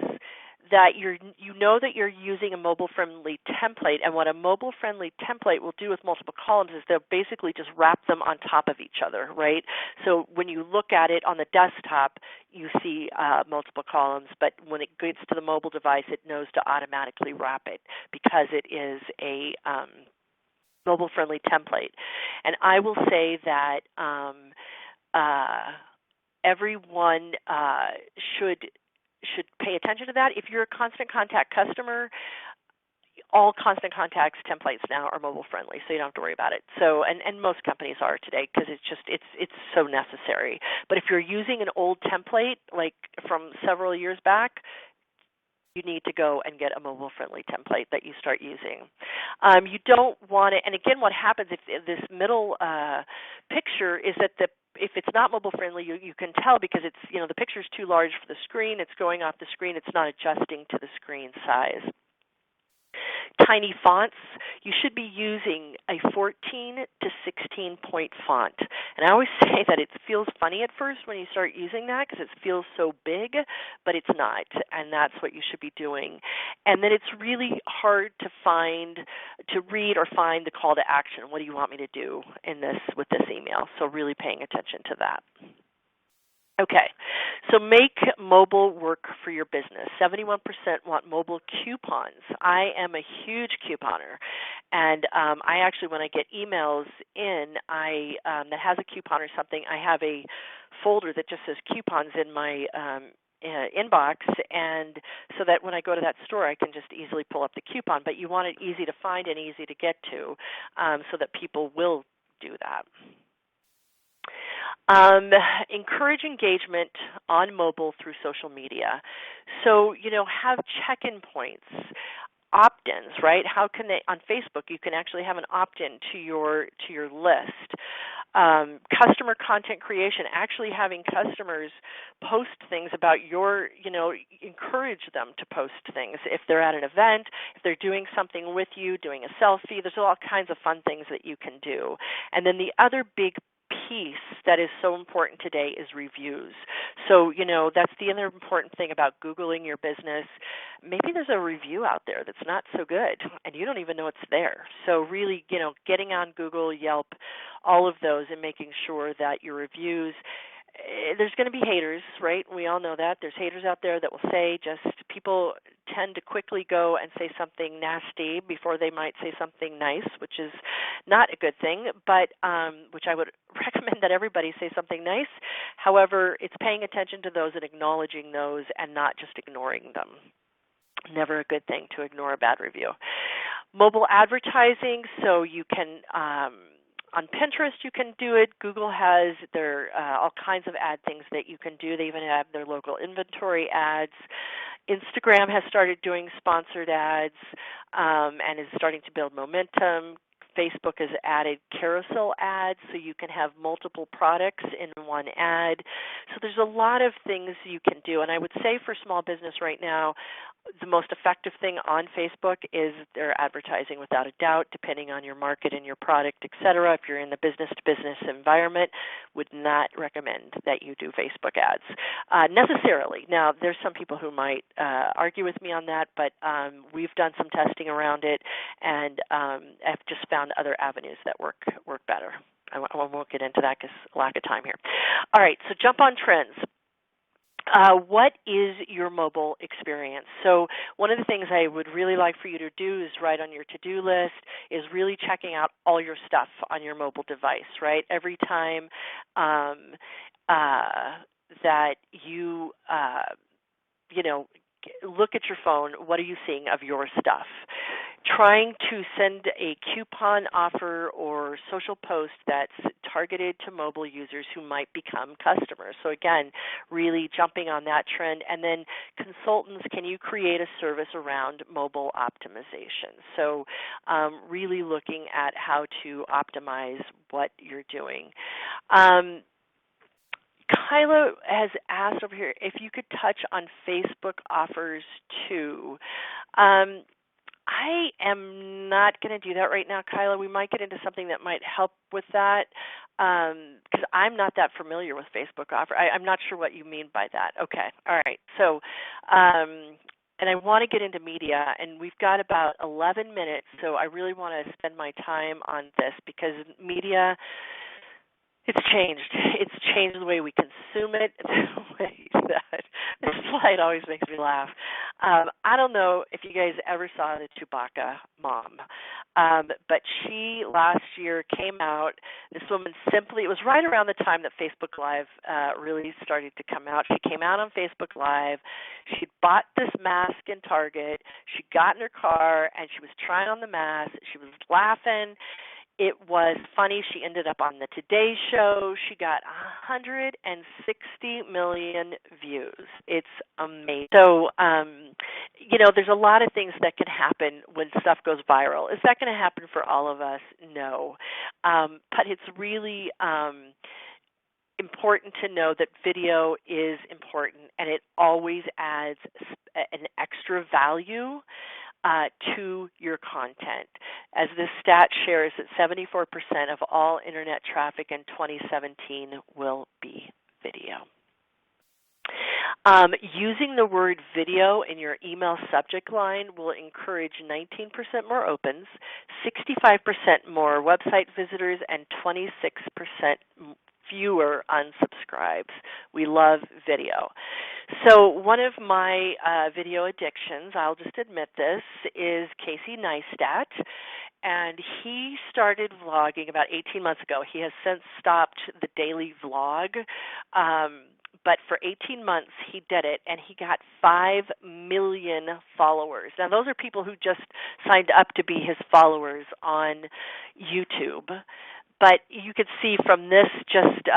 that you know that you're using a mobile-friendly template, and what a mobile-friendly template will do with multiple columns is they'll basically just wrap them on top of each other, right? So when you look at it on the desktop, you see multiple columns, but when it gets to the mobile device, it knows to automatically wrap it because it is a mobile-friendly template. And I will say that everyone should pay attention to that. If you're a Constant Contact customer, all Constant Contact's templates now are mobile friendly, so you don't have to worry about it. So, and most companies are today because it's so necessary. But if you're using an old template, like from several years back, you need to go and get a mobile-friendly template that you start using. You don't want it, and again, what happens if this middle picture is that if it's not mobile-friendly, you can tell because it's, the picture's too large for the screen, it's going off the screen, it's not adjusting to the screen size. Tiny fonts, you should be using a 14 to 16 point font. And I always say that it feels funny at first when you start using that because it feels so big, but it's not, and that's what you should be doing. And then it's really hard to read or find the call to action. What do you want me to do with this email? So really paying attention to that. Okay, so make mobile work for your business. 71% want mobile coupons. I am a huge couponer, and I actually, when I get emails in that has a coupon or something, I have a folder that just says coupons in my inbox, and so that when I go to that store, I can just easily pull up the coupon. But you want it easy to find and easy to get to, so that people will do that. Encourage engagement on mobile through social media. So, have check-in points, opt-ins, right? How can they, on Facebook, you can actually have an opt-in to your list. Customer content creation, actually having customers post things about encourage them to post things. If they're at an event, if they're doing something with you, doing a selfie, there's all kinds of fun things that you can do. And then the other big piece that is so important today is reviews. So, that's the other important thing about Googling your business. Maybe there's a review out there that's not so good, and you don't even know it's there. So really, getting on Google, Yelp, all of those, and making sure that your reviews, there's going to be haters, right? We all know that. There's haters out there that will say people tend to quickly go and say something nasty before they might say something nice, which is not a good thing, but which I would recommend that everybody say something nice. However, it's paying attention to those and acknowledging those and not just ignoring them. Never a good thing to ignore a bad review. Mobile advertising, so you can on Pinterest, you can do it. Google has all kinds of ad things that you can do. They even have their local inventory ads. Instagram has started doing sponsored ads and is starting to build momentum. Facebook has added carousel ads, so you can have multiple products in one ad. So there's a lot of things you can do. And I would say for small business right now, the most effective thing on Facebook is their advertising, without a doubt, depending on your market and your product, et cetera. If you're in the business-to-business environment, would not recommend that you do Facebook ads necessarily. Now, there's some people who might argue with me on that, but we've done some testing around it, and I've just found other avenues that work better. I won't get into that because lack of time here. All right, so jump on trends. What is your mobile experience? So one of the things I would really like for you to do is write on your to-do list is really checking out all your stuff on your mobile device, right? Every time that you, look at your phone, what are you seeing of your stuff? trying to send a coupon offer or social post that's targeted to mobile users who might become customers. So again, really jumping on that trend. And then consultants, can you create a service around mobile optimization? So really looking at how to optimize what you're doing. Kyla has asked over here if you could touch on Facebook offers too. I am not going to do that right now, Kyla. We might get into something that might help with that because I'm not that familiar with Facebook offer. I'm not sure what you mean by that. Okay, all right. So, and I want to get into media, and we've got about 11 minutes, so I really want to spend my time on this because media, it's changed. It's changed the way we consume it, the way that this slide always makes me laugh. I don't know if you guys ever saw the Chewbacca mom, but she last year came out. This woman it was right around the time that Facebook Live really started to come out. She came out on Facebook Live. She'd bought this mask in Target. She got in her car, and she was trying on the mask. She was laughing. It was funny. She ended up on the Today Show. She got 160 million views. It's amazing. So, there's a lot of things that can happen when stuff goes viral. Is that going to happen for all of us? No. But it's really important to know that video is important, and it always adds an extra value to your content. As this stat shares that 74% of all internet traffic in 2017 will be video. Using the word video in your email subject line will encourage 19% more opens, 65% more website visitors, and 26% fewer unsubscribes. We love video. So one of my video addictions, I'll just admit this, is Casey Neistat. And he started vlogging about 18 months ago. He has since stopped the daily vlog. But for 18 months, he did it, and he got 5 million followers. Now, those are people who just signed up to be his followers on YouTube. But you could see from this just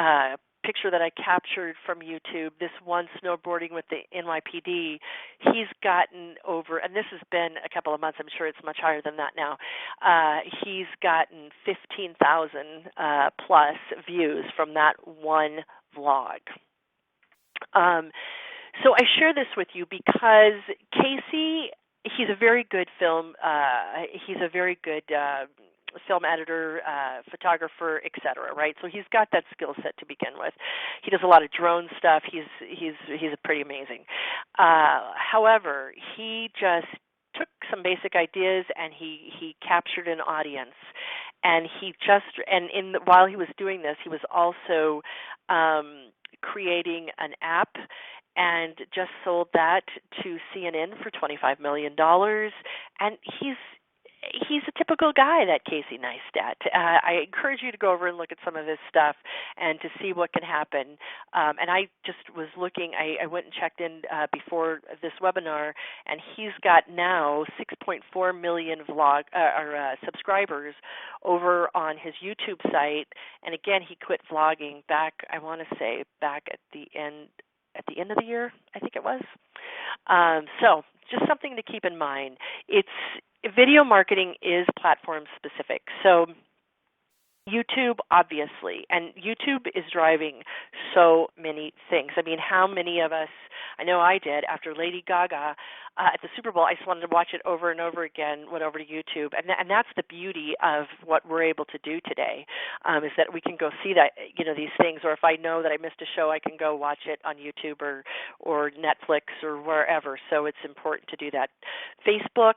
picture that I captured from YouTube, this one snowboarding with the NYPD, he's gotten over, and this has been a couple of months, I'm sure it's much higher than that now, he's gotten 15,000 plus views from that one vlog. So I share this with you because Casey, he's a very good film editor, photographer, etc. Right? So he's got that skill set to begin with. He does a lot of drone stuff. He's pretty amazing. However, he just took some basic ideas and he captured an audience. And while he was doing this, he was also creating an app and just sold that to CNN for $25 million. And he's a typical guy, that Casey Neistat. I encourage you to go over and look at some of his stuff and to see what can happen. And I just was looking, I went and checked in before this webinar, and he's got now 6.4 million subscribers over on his YouTube site. And again, he quit vlogging back at the end of the year, I think it was. So just something to keep in mind. Video marketing is platform specific. So YouTube, obviously, and YouTube is driving so many things. I mean, how many of us, I know I did, after Lady Gaga at the Super Bowl, I just wanted to watch it over and over again, went over to YouTube. And that's the beauty of what we're able to do today, is that we can go see that, these things, or if I know that I missed a show, I can go watch it on YouTube or Netflix or wherever. So it's important to do that. Facebook,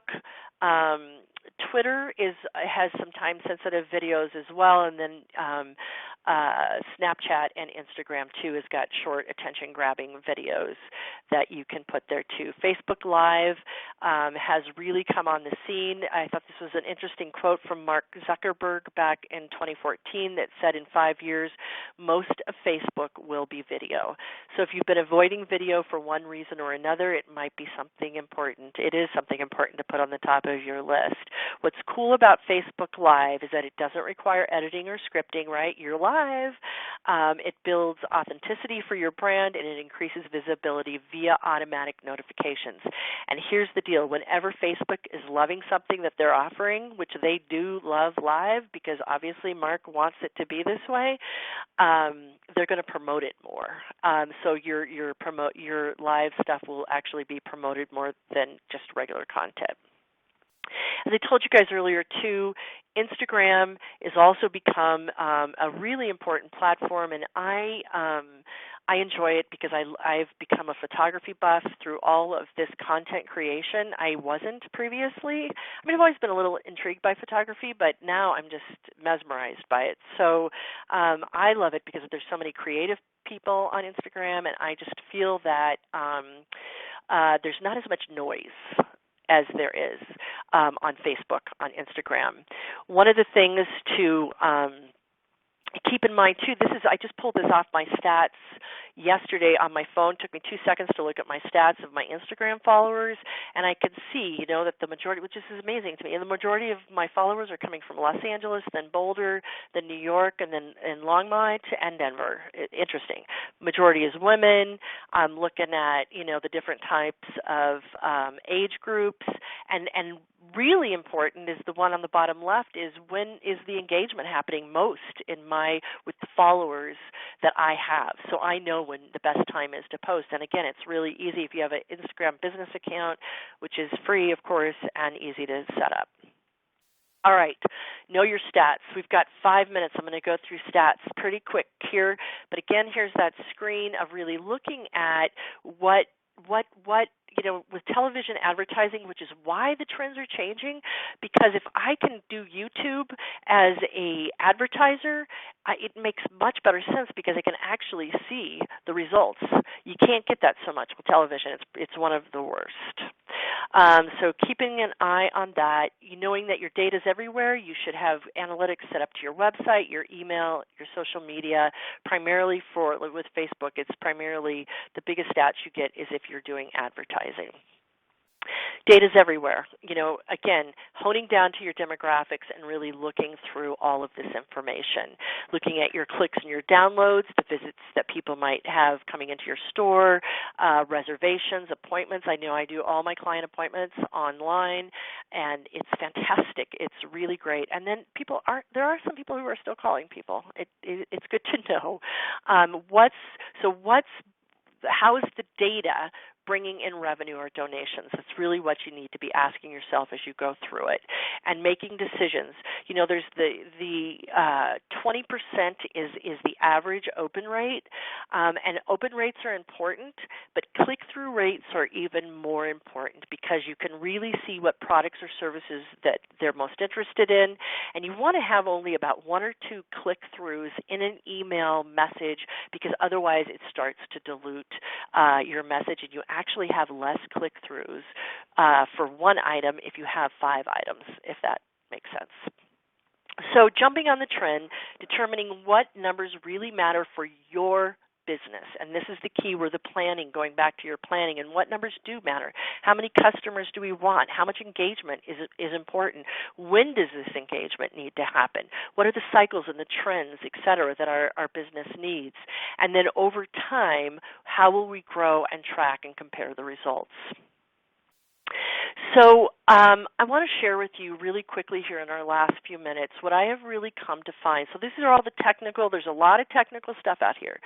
Twitter has some time-sensitive videos as well, and then Snapchat and Instagram, too, has got short attention-grabbing videos that you can put there, too. Facebook Live has really come on the scene. I thought this was an interesting quote from Mark Zuckerberg back in 2014 that said in 5 years, most of Facebook will be video. So if you've been avoiding video for one reason or another, it might be something important. It is something important to put on the top of your list. What's cool about Facebook Live is that it doesn't require editing or scripting, right? You're live. It builds authenticity for your brand, and it increases visibility via automatic notifications. And here's the deal. Whenever Facebook is loving something that they're offering, which they do love live because obviously Mark wants it to be this way, they're going to promote it more. So your live stuff will actually be promoted more than just regular content. As I told you guys earlier, too, Instagram has also become a really important platform, and I enjoy it because I've become a photography buff through all of this content creation. I wasn't previously. I mean, I've always been a little intrigued by photography, but now I'm just mesmerized by it. So I love it because there's so many creative people on Instagram, and I just feel that there's not as much noise as there is on Facebook, on Instagram. One of the things to keep in mind, too, I just pulled this off my stats yesterday on my phone. It took me 2 seconds to look at my stats of my Instagram followers, and I could see, that the majority, which is amazing to me, and the majority of my followers are coming from Los Angeles, then Boulder, then New York, and then in Longmont and Denver. Interesting. Majority is women. I'm looking at, the different types of age groups, and really important is the one on the bottom left is when is the engagement happening most with the followers that I have. So I know when the best time is to post. And again, it's really easy if you have an Instagram business account, which is free, of course, and easy to set up. All right, know your stats. We've got 5 minutes. I'm going to go through stats pretty quick here. But again, here's that screen of really looking at what with television advertising, which is why the trends are changing, because if I can do YouTube as a advertiser, it makes much better sense because I can actually see the results. You can't get that so much with television. It's one of the worst. So keeping an eye on that, knowing that your data is everywhere, you should have analytics set up to your website, your email, your social media. Primarily with Facebook, it's primarily the biggest stats you get is if you're doing advertising. Data's everywhere. Again, honing down to your demographics and really looking through all of this information, looking at your clicks and your downloads, the visits that people might have coming into your store, reservations, appointments. I know I do all my client appointments online, and it's fantastic. It's really great. And then there are some people who are still calling people. It's good to know. How is the data bringing in revenue or donations? That's really what you need to be asking yourself as you go through it and making decisions. There's the 20% is the average open rate, and open rates are important, but click-through rates are even more important because you can really see what products or services that they're most interested in, and you want to have only about 1 or 2 click-throughs in an email message because otherwise it starts to dilute your message, and you actually have less click-throughs for one item if you have 5 items, if that makes sense. So jumping on the trend, determining what numbers really matter for your business, and this is the key where the planning, going back to your planning, and what numbers do matter. How many customers do we want? How much engagement is important? When does this engagement need to happen? What are the cycles and the trends, et cetera, that our business needs? And then over time, how will we grow and track and compare the results? So I want to share with you really quickly here in our last few minutes what I have really come to find. So these are all the technical. There's a lot of technical stuff out here.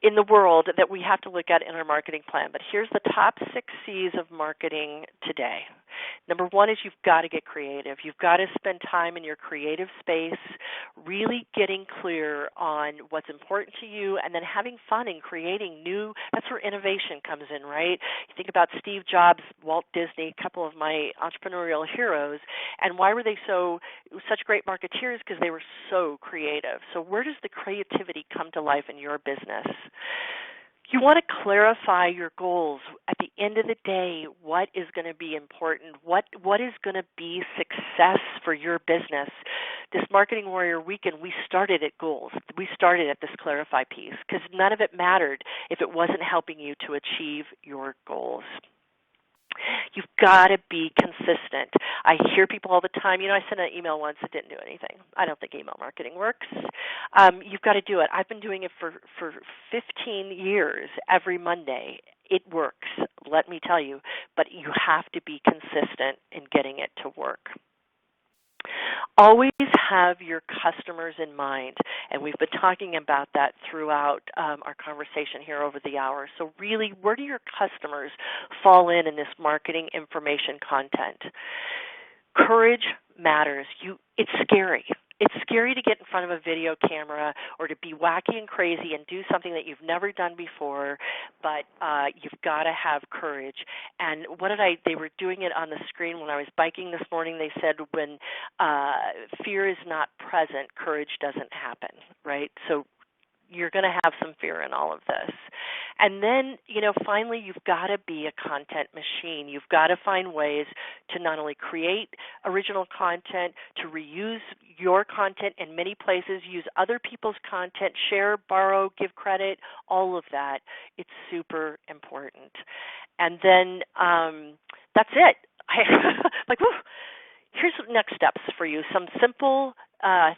in the world that we have to look at in our marketing plan. But here's the top 6 C's of marketing today. Number 1 is you've got to get creative. You've got to spend time in your creative space, really getting clear on what's important to you, and then having fun and creating new. That's where innovation comes in, right? You think about Steve Jobs, Walt Disney, a couple of my entrepreneurial heroes, and why were they such great marketeers? Because they were so creative. So where does the creativity come to life in your business? You want to clarify your goals. At the end of the day, what is going to be important? What is going to be success for your business? This Marketing Warrior Weekend, we started at goals. We started at this clarify piece because none of it mattered if it wasn't helping you to achieve your goals. You've got to be consistent. I hear people all the time, I sent an email once that didn't do anything. I don't think email marketing works. You've got to do it. I've been doing it for 15 years every Monday. It works, let me tell you, but you have to be consistent in getting it to work. Always have your customers in mind, and we've been talking about that throughout our conversation here over the hour. So really, where do your customers fall in this marketing information content? Courage matters. It's scary. It's scary to get in front of a video camera or to be wacky and crazy and do something that you've never done before, but you've got to have courage. And they were doing it on the screen when I was biking this morning. They said when fear is not present, courage doesn't happen, right? So you're going to have some fear in all of this. And then, finally, you've got to be a content machine. You've got to find ways to not only create original content, to reuse your content in many places, use other people's content, share, borrow, give credit, all of that. It's super important. And then that's it. Whew. Here's the next steps for you, some simple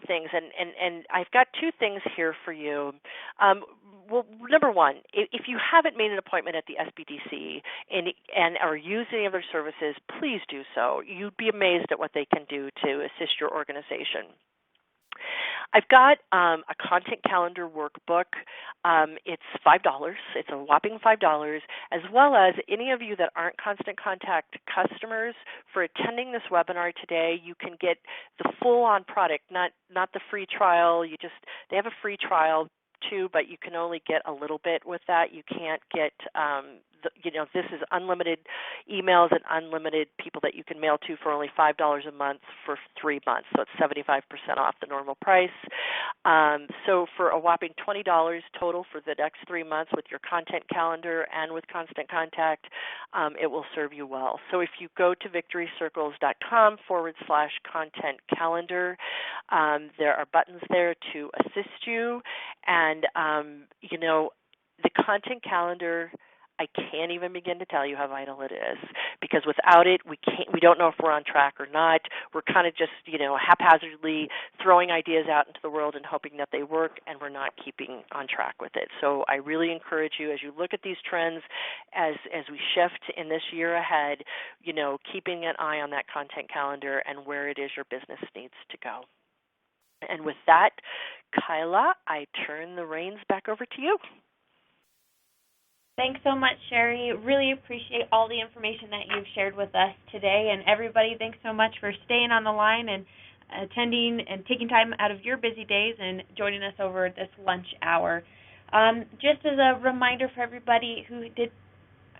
things, and I've got 2 things here for you. Well, number 1, if you haven't made an appointment at the SBDC and are using any of their services, please do so. You'd be amazed at what they can do to assist your organization. I've got a content calendar workbook. It's $5. It's a whopping $5, as well as any of you that aren't Constant Contact customers, for attending this webinar today, you can get the full-on product, not the free trial. They have a free trial too, but you can only get a little bit with that. You can't get this is unlimited emails and unlimited people that you can mail to for only $5 a month for 3 months. So it's 75% off the normal price. So for a whopping $20 total for the next 3 months with your content calendar and with Constant Contact, it will serve you well. So if you go to victorycircles.com/content calendar, there are buttons there to assist you. And, the content calendar, I can't even begin to tell you how vital it is, because without it, we don't know if we're on track or not. We're kind of just, haphazardly throwing ideas out into the world and hoping that they work, and we're not keeping on track with it. So I really encourage you, as you look at these trends, as we shift in this year ahead, keeping an eye on that content calendar and where it is your business needs to go. And with that, Kyla, I turn the reins back over to you. Thanks so much, Sherry. Really appreciate all the information that you've shared with us today. And everybody, thanks so much for staying on the line and attending and taking time out of your busy days and joining us over this lunch hour. Just as a reminder for everybody who did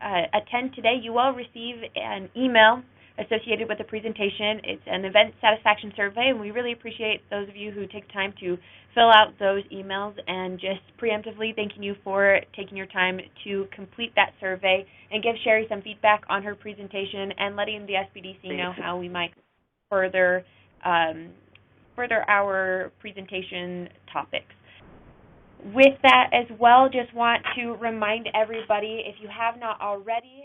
attend today, you will receive an email associated with the presentation. It's an event satisfaction survey, and we really appreciate those of you who take time to fill out those emails, and just preemptively thanking you for taking your time to complete that survey and give Sherry some feedback on her presentation and letting the SBDC know how we might further our presentation topics. With that as well, just want to remind everybody, if you have not already,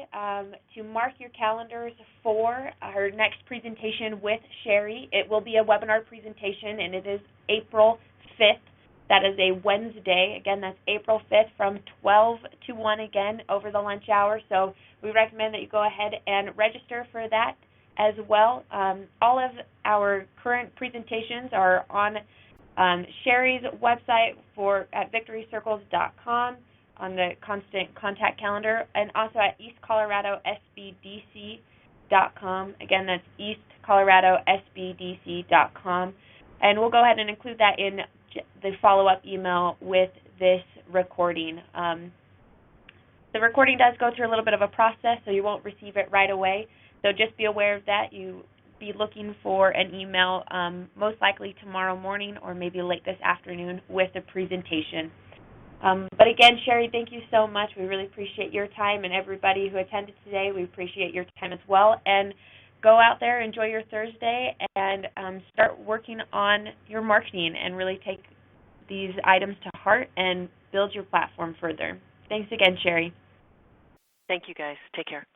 to mark your calendars for our next presentation with Sherry. It will be a webinar presentation, and it is April 5th. That is a Wednesday. Again, that's April 5th from 12 to 1 again over the lunch hour. So we recommend that you go ahead and register for that as well. All of our current presentations are on Sherry's website at victorycircles.com. on the constant contact calendar, and also at eastcoloradosbdc.com. Again, that's eastcoloradosbdc.com. And we'll go ahead and include that in the follow-up email with this recording. The recording does go through a little bit of a process, so you won't receive it right away. So just be aware of that. You be looking for an email most likely tomorrow morning or maybe late this afternoon with a presentation. But again, Sherry, thank you so much. We really appreciate your time, and everybody who attended today, we appreciate your time as well. And go out there, enjoy your Thursday, and start working on your marketing and really take these items to heart and build your platform further. Thanks again, Sherry. Thank you, guys. Take care.